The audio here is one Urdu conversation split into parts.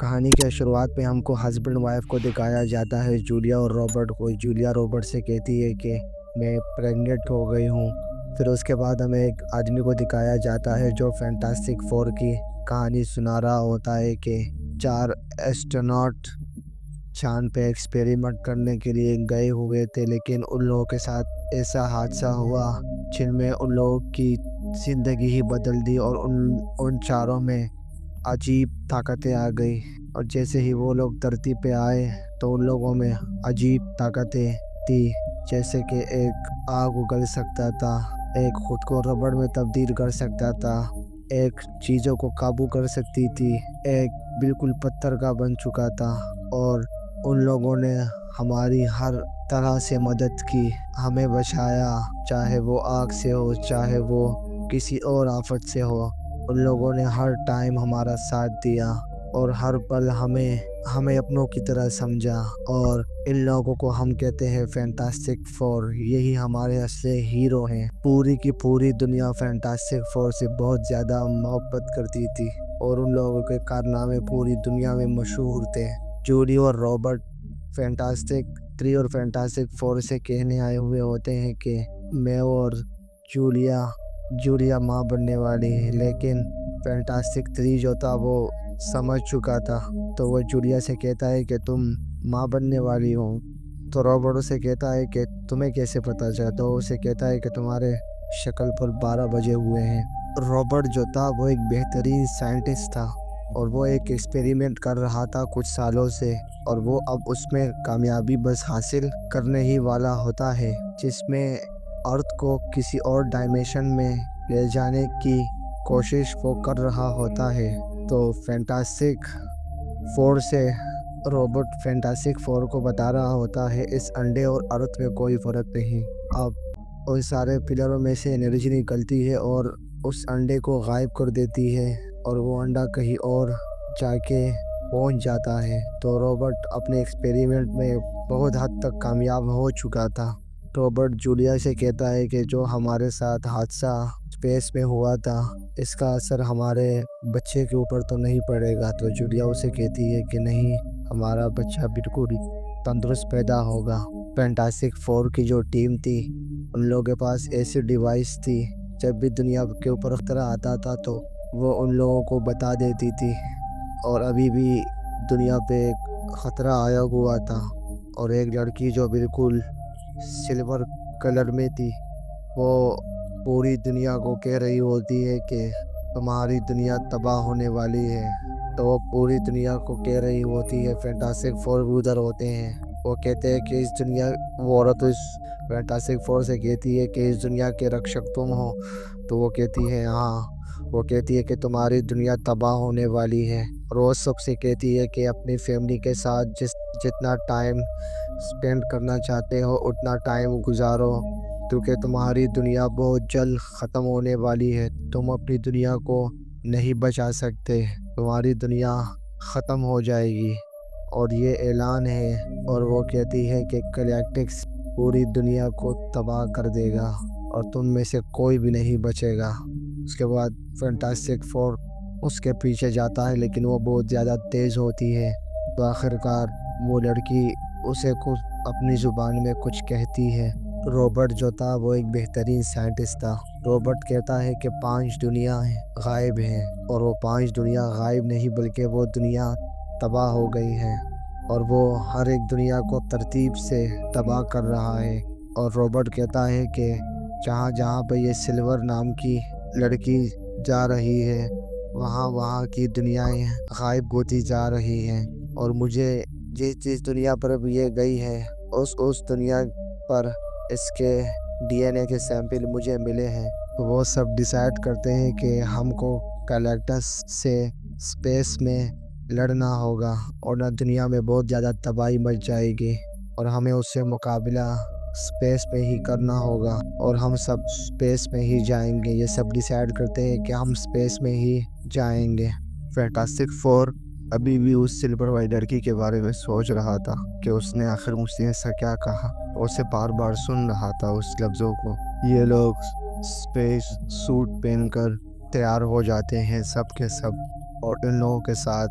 کہانی کے شروعات میں ہم کو ہسبینڈ وائف کو دکھایا جاتا ہے، جولیا اور رابرٹ کو۔ جولیا رابرٹ سے کہتی ہے کہ میں پریگننٹ ہو گئی ہوں۔ پھر اس کے بعد ہمیں ایک آدمی کو دکھایا جاتا ہے جو فینٹاسٹک فور کی کہانی سنا رہا ہوتا ہے کہ 4 ایسٹروناٹ چاند پہ ایکسپیریمنٹ کرنے کے لیے گئے ہوئے تھے، لیکن ان لوگوں کے ساتھ ایسا حادثہ ہوا جن میں ان لوگوں کی زندگی ہی بدل دی، اور ان چاروں میں عجیب طاقتیں آ گئی۔ اور جیسے ہی وہ لوگ دھرتی پہ آئے تو ان لوگوں میں عجیب طاقتیں تھی، جیسے کہ ایک آگ اگل سکتا تھا، ایک خود کو ربڑ میں تبدیل کر سکتا تھا، ایک چیزوں کو قابو کر سکتی تھی، ایک بالکل پتھر کا بن چکا تھا۔ اور ان لوگوں نے ہماری ہر طرح سے مدد کی، ہمیں بچایا، چاہے وہ آگ سے ہو، چاہے وہ کسی اور آفت سے ہو۔ ان لوگوں نے ہر ٹائم ہمارا ساتھ دیا اور ہر پل ہمیں اپنوں کی طرح سمجھا، اور ان لوگوں کو ہم کہتے ہیں فینٹاسٹک فور۔ یہی ہمارے اصلی ہیرو ہیں۔ پوری کی پوری دنیا فینٹاسٹک فور سے بہت زیادہ محبت کرتی تھی، اور ان لوگوں کے کارنامے پوری دنیا میں مشہور تھے۔ جولی اور رابرٹ فینٹاسٹک 3 اور فینٹاسٹک 4 سے کہنے آئے ہوئے ہوتے ہیں کہ میں اور جولیا ماں بننے والی ہے، لیکن فینٹاسٹک 3 جو تھا وہ سمجھ چکا تھا، تو وہ جولیا سے کہتا ہے کہ تم ماں بننے والی ہو۔ تو رابرٹ اسے کہتا ہے کہ تمہیں کیسے پتا چلا؟ تو اسے کہتا ہے کہ تمہارے شکل پر 12 بجے ہوئے ہیں۔ رابرٹ جو تھا وہ ایک بہترین سائنٹسٹ تھا، اور وہ ایک ایکسپیریمنٹ کر رہا تھا کچھ سالوں سے، اور وہ اب اس میں کامیابی بس حاصل کرنے ہی والا ہوتا ہے، جس میں ارتھ کو کسی اور ڈائمینشن میں لے جانے کی کوشش وہ کر رہا ہوتا ہے۔ تو فینٹاسٹک فور سے رابرٹ فینٹاسٹک فور کو بتا رہا ہوتا ہے اس انڈے اور ارتھ میں کوئی فرق نہیں۔ اب ان سارے پلروں میں سے انرجی نکلتی ہے اور اس انڈے کو غائب کر دیتی ہے، اور وہ انڈا کہیں اور جا کے پہنچ جاتا ہے۔ تو رابرٹ اپنے ایکسپیریمنٹ میں بہت حد تک کامیاب ہو چکا تھا۔ رابرٹ جولیا سے کہتا ہے کہ جو ہمارے ساتھ حادثہ اسپیس میں ہوا تھا، اس کا اثر ہمارے بچے کے اوپر تو نہیں پڑے گا۔ تو جولیا اسے کہتی ہے کہ نہیں، ہمارا بچہ بالکل تندرست پیدا ہوگا۔ فینٹاسٹک فور کی جو ٹیم تھی، ان لوگوں کے پاس ایسی ڈیوائس تھی، جب بھی دنیا کے اوپر خطرہ آتا تھا تو وہ ان لوگوں کو بتا دیتی تھی۔ اور ابھی بھی دنیا پہ ایک خطرہ آیا ہوا تھا، اور ایک لڑکی جو بالکل سلور کلر میں تھی، وہ پوری دنیا کو کہہ رہی ہوتی ہے کہ تمہاری دنیا تباہ ہونے والی ہے۔ تو وہ پوری دنیا کو کہہ رہی ہوتی ہے، فینٹاسٹک فور ادھر ہوتے ہیں، وہ کہتے ہیں کہ اس دنیا، وہ عورت اس فینٹاسٹک فور سے کہتی ہے کہ اس دنیا کے رکشک تم ہو؟ تو وہ کہتی ہے ہاں۔ وہ کہتی ہے کہ تمہاری دنیا تباہ ہونے والی ہے، اور وہ سب سے کہتی ہے کہ اپنی فیملی کے ساتھ جتنا ٹائم سپینڈ کرنا چاہتے ہو اتنا ٹائم گزارو، کیونکہ تمہاری دنیا بہت جلد ختم ہونے والی ہے۔ تم اپنی دنیا کو نہیں بچا سکتے، تمہاری دنیا ختم ہو جائے گی، اور یہ اعلان ہے۔ اور وہ کہتی ہے کہ گلیکٹکس پوری دنیا کو تباہ کر دے گا، اور تم میں سے کوئی بھی نہیں بچے گا۔ اس کے بعد فینٹاسٹک فور اس کے پیچھے جاتا ہے، لیکن وہ بہت زیادہ تیز ہوتی ہے۔ تو آخرکار وہ لڑکی اسے اپنی زبان میں کچھ کہتی ہے۔ رابرٹ جو تھا وہ ایک بہترین سائنٹسٹ تھا۔ رابرٹ کہتا ہے کہ 5 دنیا غائب ہیں، اور وہ 5 دنیا غائب نہیں بلکہ وہ دنیا تباہ ہو گئی ہیں، اور وہ ہر ایک دنیا کو ترتیب سے تباہ کر رہا ہے۔ اور رابرٹ کہتا ہے کہ جہاں پہ یہ سلور نام کی لڑکی جا رہی ہے، وہاں کی دنیایں غائب ہوتی جا رہی ہیں، اور مجھے جس دنیا پر اب یہ گئی ہے، اس دنیا پر اس کے ڈی این اے کے سیمپل مجھے ملے ہیں۔ وہ سب ڈیسائیڈ کرتے ہیں کہ ہم کو گلیکٹس سے اسپیس میں لڑنا ہوگا، اور نہ دنیا میں بہت زیادہ تباہی مچ جائے گی، اور ہمیں اس سے مقابلہ اسپیس میں ہی کرنا ہوگا، اور ہم سب اسپیس میں ہی جائیں گے۔ یہ سب ڈیسائیڈ کرتے ہیں کہ ہم اسپیس میں ہی جائیں گے۔ فینٹاسٹک فور ابھی بھی اس سلور والی لڑکی کے بارے میں سوچ رہا تھا کہ اس نے آخر مجھ سے ایسا کیا کہا، اسے بار بار سن رہا تھا اس لفظوں کو۔ یہ لوگ اسپیس سوٹ پہن کر تیار ہو جاتے ہیں سب کے سب، اور ان لوگوں کے ساتھ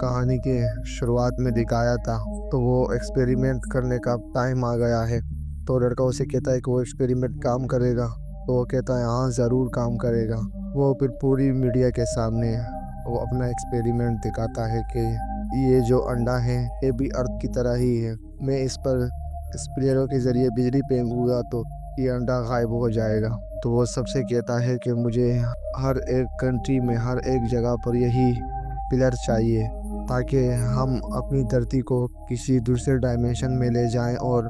کہانی کے شروعات میں دکھایا تھا، تو وہ ایکسپیریمنٹ کرنے کا ٹائم آ گیا ہے۔ تو لڑکا اسے کہتا ہے کہ وہ ایکسپیریمنٹ کام کرے گا، تو وہ کہتا ہے ہاں ضرور کام کرے گا۔ وہ پھر پوری میڈیا کے سامنے وہ اپنا ایکسپیریمنٹ دکھاتا ہے کہ یہ جو انڈا ہے یہ بھی ارتھ کی طرح ہی ہے، میں اس پر اسپریئروں کے ذریعے بجلی پھینکوں گا تو یہ انڈا غائب ہو جائے گا۔ تو وہ سب سے کہتا ہے کہ مجھے ہر ایک کنٹری میں ہر ایک جگہ پر یہی پلر چاہیے تاکہ ہم اپنی دھرتی کو کسی دوسرے ڈائمینشن میں لے جائیں اور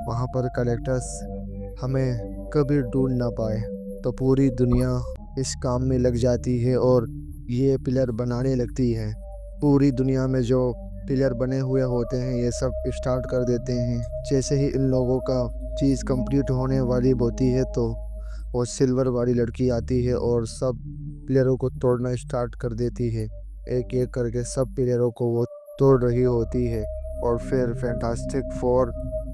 وہاں پر کلیکٹرز ہمیں کبھی ڈھونڈ نہ پائے۔ تو پوری دنیا اس کام میں لگ جاتی ہے اور یہ پلر بنانے لگتی ہے۔ پوری دنیا میں جو پلر بنے ہوئے ہوتے ہیں یہ سب اسٹارٹ کر دیتے ہیں۔ جیسے ہی ان لوگوں کا چیز کمپلیٹ ہونے والی ہوتی ہے تو وہ سلور والی لڑکی آتی ہے اور سب پلیروں کو توڑنا اسٹارٹ کر دیتی ہے۔ ایک ایک کر کے سب پلیروں کو وہ توڑ رہی ہوتی ہے، اور پھر فینٹاسٹک فور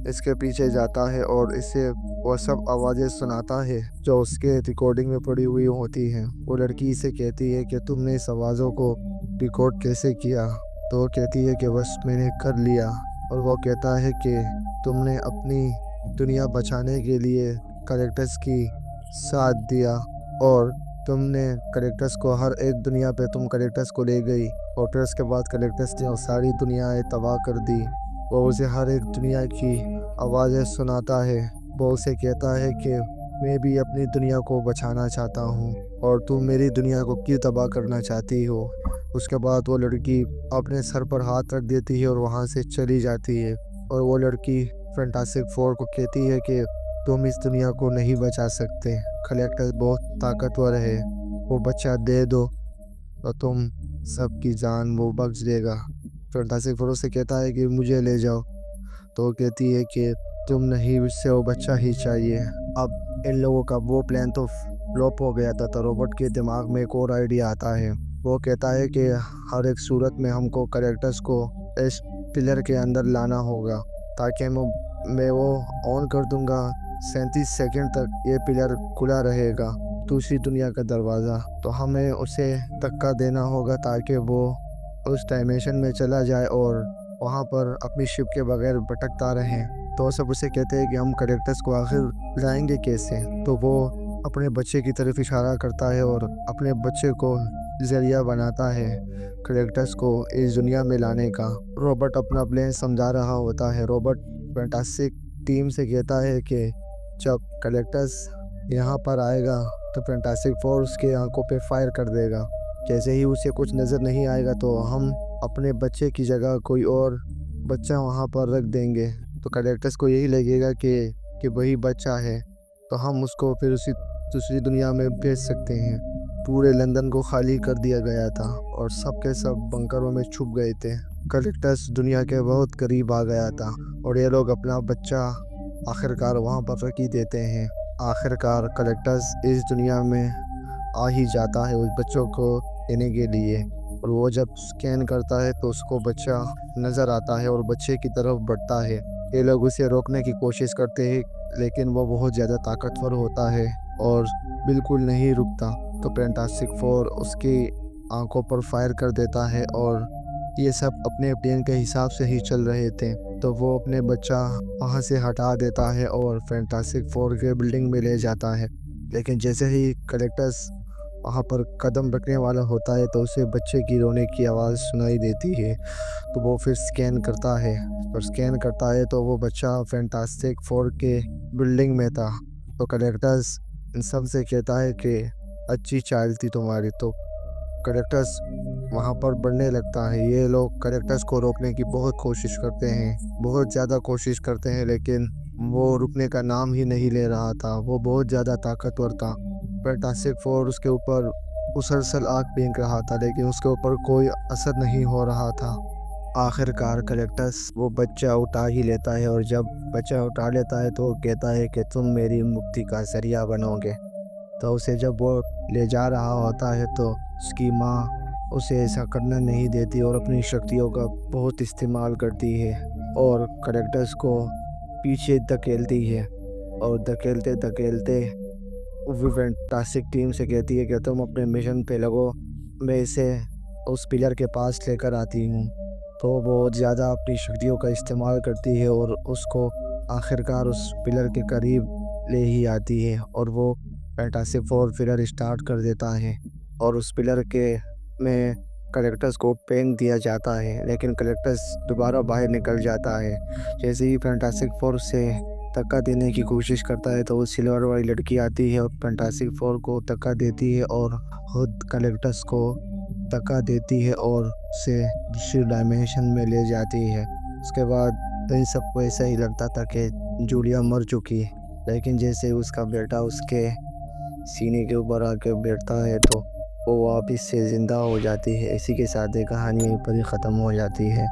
اس کے پیچھے جاتا ہے اور اسے وہ سب آوازیں سناتا ہے جو اس کے ریکارڈنگ میں پڑی ہوئی ہوتی ہیں۔ وہ لڑکی اسے کہتی ہے کہ تم نے اس آوازوں کو ریکارڈ کیسے کیا؟ تو وہ کہتی ہے کہ بس میں نے کر لیا، اور وہ کہتا ہے کہ تم نے اپنی دنیا بچانے کے لیے کریکٹرز کی ساتھ دیا، اور تم نے کریکٹرز کو ہر ایک دنیا پہ تم کریکٹرز کو لے گئی، اور پھر اس کے بعد کریکٹرز نے ساری دنیا تباہ کر دی۔ وہ اسے ہر ایک دنیا کی آوازیں سناتا ہے۔ وہ اسے کہتا ہے کہ میں بھی اپنی دنیا کو بچانا چاہتا ہوں، اور تم میری دنیا کو کیوں تباہ کرنا چاہتی ہو؟ اس کے بعد وہ لڑکی اپنے سر پر ہاتھ رکھ دیتی ہے اور وہاں سے چلی جاتی ہے، اور وہ لڑکی فینٹاسٹک فور کو کہتی ہے کہ تم اس دنیا کو نہیں بچا سکتے، کلیکٹر بہت طاقتور ہے، وہ بچہ دے دو تو تم سب کی جان وہ بخش دے گا۔ فینٹاسٹک فور سے کہتا ہے کہ مجھے لے جاؤ، تو وہ کہتی ہے کہ تم نہیں، اس سے وہ بچہ ہی چاہیے۔ اب ان لوگوں کا وہ پلان تو فلوپ ہو گیا تھا، تو روبوٹ کے دماغ میں ایک اور آئیڈیا آتا ہے۔ وہ کہتا ہے کہ ہر ایک صورت میں ہم کو کریکٹرز کو اس پلر کے اندر لانا ہوگا، تاکہ میں وہ آن کر دوں گا، 37 سیکنڈ تک یہ پلر کھلا رہے گا، دوسری دنیا کا دروازہ۔ تو ہمیں اسے دھکا دینا ہوگا تاکہ وہ اس ڈائمینشن میں چلا جائے اور وہاں پر اپنی شپ کے بغیر بھٹکتا رہے۔ تو سب اسے کہتے ہیں کہ ہم کریکٹرز کو آخر لائیں گے کیسے؟ تو وہ اپنے بچے کی طرف اشارہ کرتا ہے اور اپنے بچے کو ذریعہ بناتا ہے کریکٹرز کو اس دنیا میں لانے کا۔ روبوٹ اپنا پلان سمجھا رہا ہوتا ہے۔ روبوٹ فینٹاسٹک ٹیم سے کہتا ہے کہ جب کریکٹرز یہاں پر آئے گا تو فینٹاسٹک فور اس کے آنکھوں پہ فائر کر دے گا۔ جیسے ہی اسے کچھ نظر نہیں آئے گا تو ہم اپنے بچے کی جگہ کوئی اور بچہ وہاں پر رکھ دیں گے، تو کریکٹرز کو یہی لگے گا کہ وہی بچہ ہے، تو ہم اس کو پھر اسی دوسری دنیا میں بھیج سکتے ہیں۔ پورے لندن کو خالی کر دیا گیا تھا اور سب کے سب بنکروں میں چھپ گئے تھے۔ کریکٹرز دنیا کے بہت قریب آ گیا تھا، اور یہ لوگ اپنا بچہ آخرکار وہاں پر رکھ ہی دیتے ہیں۔ آخرکار کریکٹرز اس دنیا میں آ ہی جاتا ہے اس بچوں کو لینے کے لیے، اور وہ جب سکین کرتا ہے تو اس کو بچہ نظر آتا ہے اور بچے کی طرف بڑھتا ہے۔ یہ لوگ اسے روکنے کی کوشش کرتے ہیں، لیکن وہ بہت زیادہ طاقتور ہوتا ہے اور بالکل نہیں رکتا۔ تو فینٹاسٹک فور اس کی آنکھوں پر فائر کر دیتا ہے، اور یہ سب اپنے پلان کے حساب سے ہی چل رہے تھے، تو وہ اپنے بچہ وہاں سے ہٹا دیتا ہے اور فینٹاسٹک فور کے بلڈنگ میں لے جاتا ہے۔ لیکن جیسے ہی کریکٹرز وہاں پر قدم رکھنے والا ہوتا ہے تو اسے بچے کی رونے کی آواز سنائی دیتی ہے، تو وہ پھر سکین کرتا ہے، اور سکین کرتا ہے تو وہ بچہ فینٹاسٹک فور کے بلڈنگ میں تھا۔ تو کریکٹرز ان سب سے کہتا ہے کہ اچھی چال تھی تمہاری۔ تو کریکٹرز وہاں پر بڑھنے لگتا ہے۔ یہ لوگ کریکٹرز کو روکنے کی بہت کوشش کرتے ہیں، بہت زیادہ کوشش کرتے ہیں، لیکن وہ رکنے کا نام ہی نہیں لے رہا تھا۔ وہ بہت زیادہ طاقتور تھا۔ فینٹاسٹک فور اس کے اوپر مسلسل آگ پھینک رہا تھا، لیکن اس کے اوپر کوئی اثر نہیں ہو رہا تھا۔ آخرکار کریکٹرز وہ بچہ اٹھا ہی لیتا ہے، اور جب بچہ اٹھا لیتا ہے تو وہ کہتا ہے کہ تم میری مکتی کا ذریعہ بنو گے۔ تو اسے جب وہ لے جا رہا ہوتا ہے تو اس کی ماں اسے ایسا کرنا نہیں دیتی اور اپنی شکتیوں کا بہت استعمال کرتی ہے، اور کریکٹرز کو پیچھے دھکیلتی ہے، اور دھکیلتے دھکیلتے وہ فینٹاسٹک ٹیم سے کہتی ہے کہ تم اپنے مشن پہ لگو، میں اسے اس پلر کے پاس لے کر آتی ہوں تو بہت زیادہ اپنی شکتیوں کا استعمال کرتی ہے اور اس کو آخرکار اس پلر کے قریب لے ہی آتی ہے اور وہ فینٹاسٹک فور پلر اسٹارٹ کر دیتا ہے اور اس پلر کے میں کریکٹرز کو پھینک دیا جاتا ہے، لیکن کریکٹرز دوبارہ باہر نکل جاتا ہے۔ جیسے ہی فینٹاسٹک فور سے دھکا دینے کی کوشش کرتا ہے تو وہ سلور والی لڑکی آتی ہے اور فینٹاسٹک فور کو دھکا دیتی ہے اور خود کریکٹرز کو دھکا دیتی ہے اور اسے دوسری ڈائمینشن میں لے جاتی ہے۔ اس کے بعد ان سب کو ایسا ہی لگتا تھا کہ جولیا مر چکی ہے، لیکن جیسے اس کا بیٹا اس کے سینے کے اوپر آ کے بیٹھتا ہے تو وہ واپس سے زندہ ہو جاتی ہے۔ اسی کے ساتھ یہ کہانی یہیں پر ہی ختم ہو جاتی ہے۔